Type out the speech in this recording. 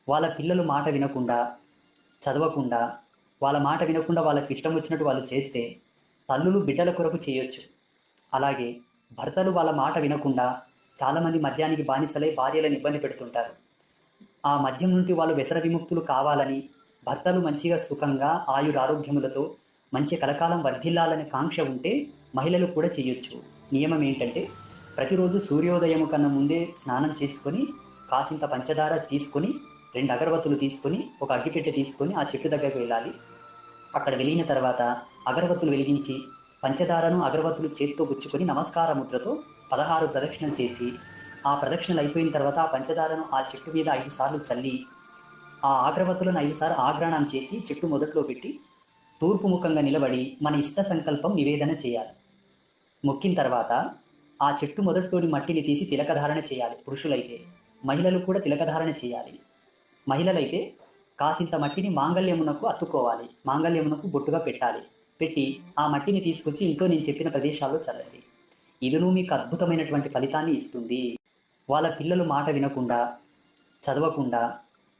వాళ్ళ పిల్లలు మాట వినకుండా, చదవకుండా, వాళ్ళ మాట వినకుండా వాళ్ళకి ఇష్టం వచ్చినట్టు వాళ్ళు చేస్తే, తల్లులు బిడ్డల కొరకు చేయొచ్చు. అలాగే భర్తలు వాళ్ళ మాట వినకుండా చాలామంది మద్యానికి బానిసలై భార్యలను ఇబ్బంది పెడుతుంటారు. ఆ మద్యం నుండి వాళ్ళు వ్యసన విముక్తులు కావాలని, భర్తలు మంచిగా సుఖంగా ఆయురారోగ్యములతో మంచి కలకాలం వర్ధిల్లాలనే కాంక్ష ఉంటే మహిళలు కూడా చేయొచ్చు. నియమం ఏంటంటే ప్రతిరోజు సూర్యోదయం కన్నా ముందే స్నానం చేసుకొని, కాసింత పంచదార తీసుకొని, 2 అగరబత్తులు తీసుకొని, ఒక అగ్గిపెట్టె తీసుకొని ఆ చెట్టు దగ్గరికి వెళ్ళాలి. అక్కడ వెళ్ళిన తర్వాత అగరబత్తులు వెలిగించి, పంచదారను అగరబత్తులు చేత్తో గుచ్చుకొని నమస్కార ముద్రతో 16 ప్రదక్షిణలు చేసి, ఆ ప్రదక్షిణలు అయిపోయిన తర్వాత ఆ పంచదారను ఆ చెట్టు మీద 5 సార్లు చల్లి, ఆ అగరబత్తులను 5 సార్లు ఆఘ్రాణం చేసి చెట్టు మొదట్లో పెట్టి, తూర్పు ముఖంగా నిలబడి మన ఇష్ట సంకల్పం నివేదన చేయాలి. మొక్కిన తర్వాత ఆ చెట్టు మొదట్లోని మట్టిని తీసి తిలకధారణ చేయాలి పురుషులైతే. మహిళలు కూడా తిలకధారణ చేయాలి. మహిళలైతే కాసింత మట్టిని మాంగళ్యమునకు అత్తుకోవాలి. మాంగళ్యమునకు బొట్టుగా పెట్టాలి. పెట్టి ఆ మట్టిని తీసుకొచ్చి ఇంట్లో నేను చెప్పిన ప్రదేశాల్లో చల్లండి. ఇదిను మీకు అద్భుతమైనటువంటి ఫలితాన్ని ఇస్తుంది. వాళ్ళ పిల్లలు మాట వినకుండా, చదవకుండా,